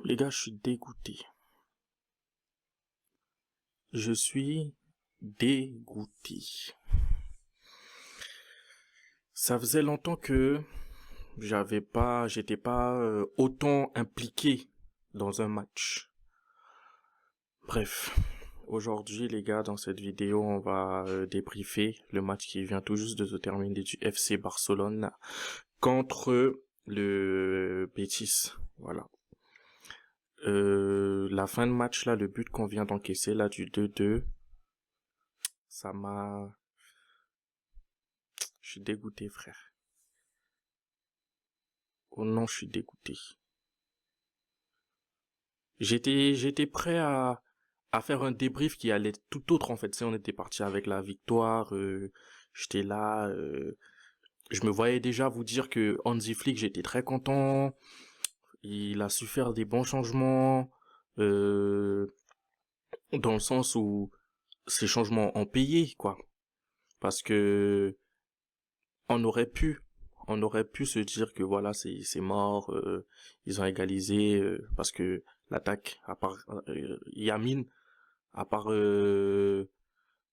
Les gars, je suis dégoûté. Je suis dégoûté. Ça faisait longtemps que j'étais pas autant impliqué dans un match. Bref, aujourd'hui les gars, dans cette vidéo, on va débriefer le match qui vient tout juste de se terminer du FC Barcelone contre le Betis. Voilà. La fin de match là, le but qu'on vient d'encaisser là du 2-2, ça m'a... Je suis dégoûté, frère. Oh non, je suis dégoûté. J'étais prêt à faire un débrief qui allait être tout autre en fait. Si on était parti avec la victoire, j'étais là, je me voyais déjà vous dire que Hansi Flick, j'étais très content. Il a su faire des bons changements, euh, dans le sens où ces changements ont payé, quoi. Parce que on aurait pu, on aurait pu se dire que voilà, c'est mort, ils ont égalisé, parce que l'attaque, à part Yamin, à part il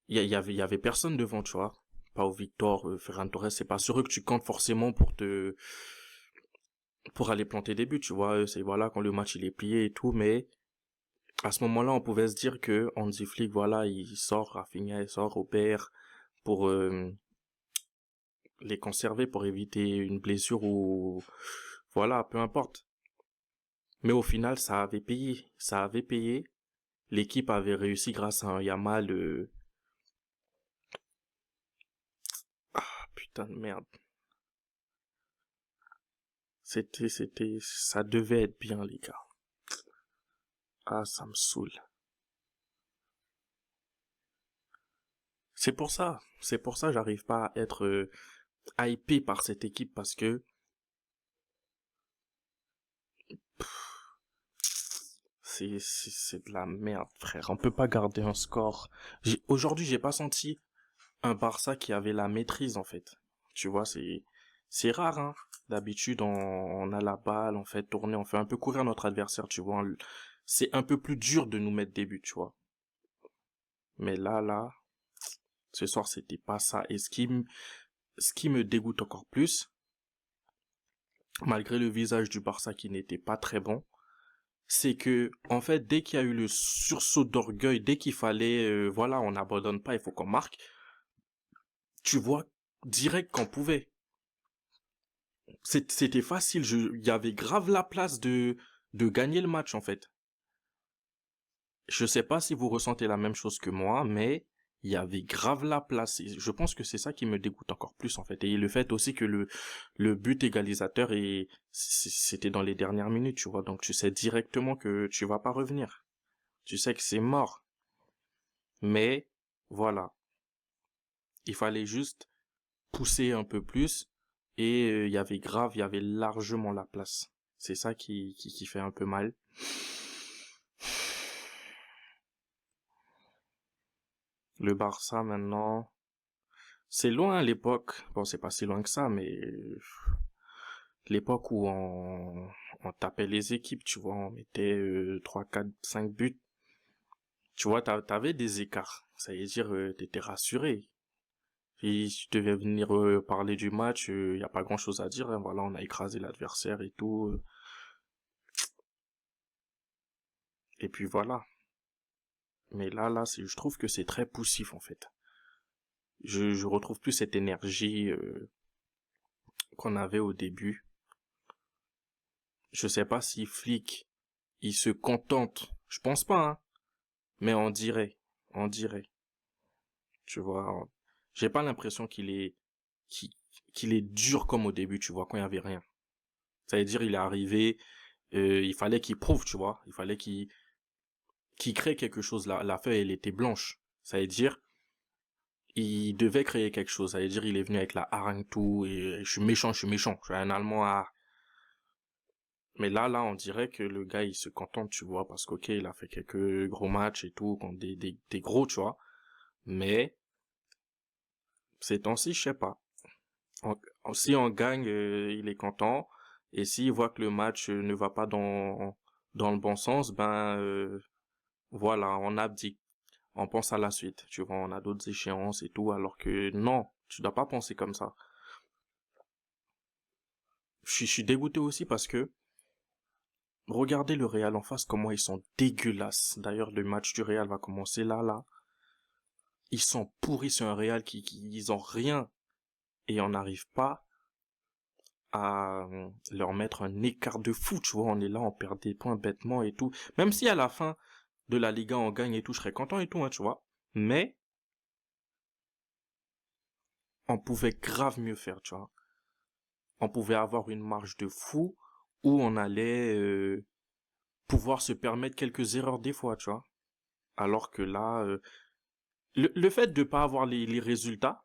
y avait personne devant, tu vois. Pau Victor, Ferran Torres, c'est pas sûr que tu comptes forcément pour aller planter des buts, tu vois. C'est voilà quand le match il est plié et tout, mais à ce moment-là, on pouvait se dire que Hansi Flick, voilà, il sort, Rafinha, il sort, Robert, pour les conserver, pour éviter une blessure ou voilà, peu importe. Mais au final, ça avait payé, ça avait payé. L'équipe avait réussi grâce à un Yamal. Ah putain de merde. Ça devait être bien, les gars. Ah, ça me saoule. C'est pour ça, j'arrive pas à être hypé par cette équipe parce que c'est de la merde, frère. On peut pas garder un score. Aujourd'hui, j'ai pas senti un Barça qui avait la maîtrise, en fait. Tu vois, c'est rare, hein. D'habitude, on a la balle, on fait tourner, on fait un peu courir notre adversaire, tu vois. C'est un peu plus dur de nous mettre des buts, tu vois. Mais là, ce soir, c'était pas ça. Et ce qui me dégoûte encore plus, malgré le visage du Barça qui n'était pas très bon, c'est que, en fait, dès qu'il y a eu le sursaut d'orgueil, dès qu'il fallait, voilà, on n'abandonne pas, il faut qu'on marque, tu vois direct qu'on pouvait. C'était facile, il y avait grave la place de gagner le match, en fait. Je sais pas si vous ressentez la même chose que moi, mais il y avait grave la place. Et je pense que c'est ça qui me dégoûte encore plus, en fait. Et le fait aussi que le but égalisateur c'était dans les dernières minutes, tu vois. Donc tu sais directement que tu vas pas revenir. Tu sais que c'est mort. Mais, voilà. Il fallait juste pousser un peu plus. Et il y avait largement la place. C'est ça qui fait un peu mal. Le Barça maintenant, c'est loin à l'époque. Bon, c'est pas si loin que ça, mais l'époque où on tapait les équipes, tu vois, on mettait 3, 4, 5 buts. Tu vois, t'avais des écarts. Ça veut dire, t'étais rassuré. Et si tu devais venir parler du match, y a pas grand chose à dire, hein. Voilà, on a écrasé l'adversaire et tout. Et puis voilà. Mais là, je trouve que c'est très poussif, en fait. Je retrouve plus cette énergie qu'on avait au début. Je sais pas si Flick, il se contente. Je pense pas, hein. Mais on dirait. Tu vois, j'ai pas l'impression qu'il, qu'il est dur comme au début, tu vois, quand il y avait rien. Ça veut dire, il est arrivé, il fallait qu'il prouve, tu vois. Il fallait qu'il crée quelque chose. La feuille, elle était blanche. Ça veut dire, il devait créer quelque chose. Ça veut dire, il est venu avec la hargne tout, et je suis méchant, je suis un Allemand à... Mais là, on dirait que le gars, il se contente, tu vois, parce qu'ok, il a fait quelques gros matchs et tout, contre des gros, tu vois. Mais, ces temps-ci, je sais pas. Si on gagne, il est content. Et s'il voit que le match ne va pas dans le bon sens, voilà, on abdique. On pense à la suite, tu vois, on a d'autres échéances et tout, alors que non, tu dois pas penser comme ça. Je suis dégoûté aussi parce que, regardez le Real en face, comment ils sont dégueulasses. D'ailleurs, le match du Real va commencer là. Ils sont pourris sur un Real ils ont rien. Et on n'arrive pas à leur mettre un écart de fou, tu vois. On est là, on perd des points bêtement et tout. Même si à la fin de la Liga, on gagne et tout, je serais content et tout, hein, tu vois. Mais, on pouvait grave mieux faire, tu vois. On pouvait avoir une marge de fou où on allait pouvoir se permettre quelques erreurs des fois, tu vois. Alors que là, le fait de pas avoir les résultats,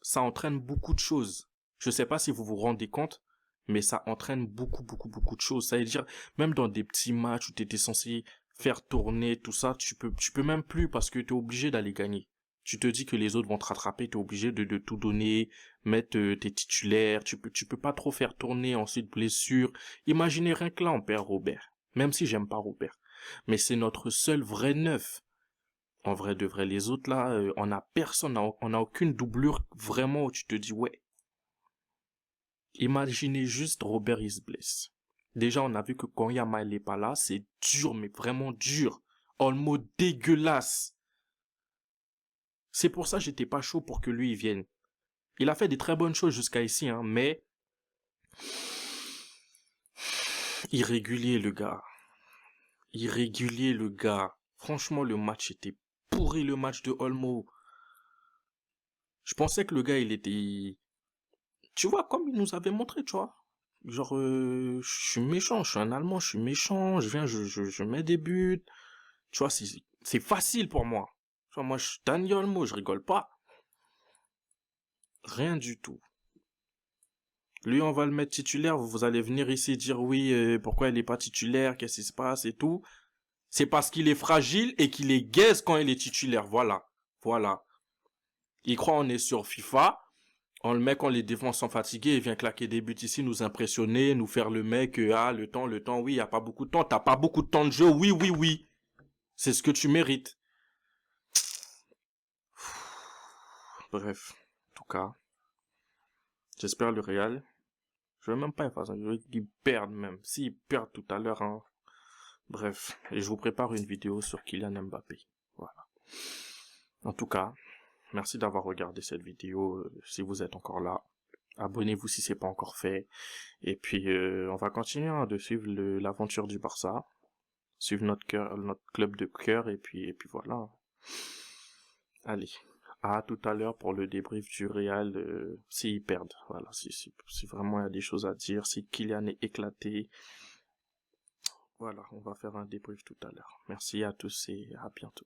ça entraîne beaucoup de choses. Je sais pas si vous vous rendez compte, mais ça entraîne beaucoup de choses. Ça veut dire, même dans des petits matchs où tu étais censé faire tourner tout ça, tu peux même plus parce que tu es obligé d'aller gagner. Tu te dis que les autres vont te rattraper, tu es obligé de tout donner, mettre tes titulaires, tu peux pas trop faire tourner, ensuite blessure. Imaginez rien que là, on perd Robert. Même si j'aime pas Robert. Mais c'est notre seul vrai neuf. En vrai de vrai, les autres là, on a personne, on a aucune doublure vraiment où tu te dis ouais. Imaginez juste Robert il se blesse. Déjà, on a vu que quand Yamal est pas là, c'est dur, mais vraiment dur. Olmo dégueulasse. C'est pour ça que j'étais pas chaud pour que lui il vienne. Il a fait des très bonnes choses jusqu'à ici, hein, mais irrégulier le gars. Irrégulier le gars. Franchement, le match était pourri, le match de Olmo. Je pensais que le gars il était, tu vois, comme il nous avait montré, tu vois. Genre, je suis méchant, je suis un Allemand, je suis méchant, je viens, je mets des buts. Tu vois, c'est facile pour moi. Tu vois, moi, je suis Dani Olmo, je rigole pas. Rien du tout. Lui, on va le mettre titulaire, vous allez venir ici dire oui, pourquoi il est pas titulaire, qu'est-ce qui se passe et tout. C'est parce qu'il est fragile et qu'il est gaze quand il est titulaire, voilà. Voilà. Il croit on est sur FIFA, on le met quand les défenses sont fatiguées, il vient claquer des buts ici, nous impressionner, nous faire le mec, le temps, oui, il n'y a pas beaucoup de temps, t'as pas beaucoup de temps de jeu, oui. C'est ce que tu mérites. Bref, en tout cas, j'espère le Real. Je veux même pas faire ça, je veux qu'ils perdent même. S'ils perdent tout à l'heure, hein. Bref, et je vous prépare une vidéo sur Kylian Mbappé. Voilà. En tout cas, merci d'avoir regardé cette vidéo, si vous êtes encore là. Abonnez-vous si c'est pas encore fait. Et puis, on va continuer hein, de suivre l'aventure du Barça. Suivre notre club de cœur. Et puis voilà. Allez. À tout à l'heure pour le débrief du Real s'ils perdent. Voilà. Si vraiment il y a des choses à dire. Si Kylian est éclaté. Voilà. On va faire un débrief tout à l'heure. Merci à tous et à bientôt.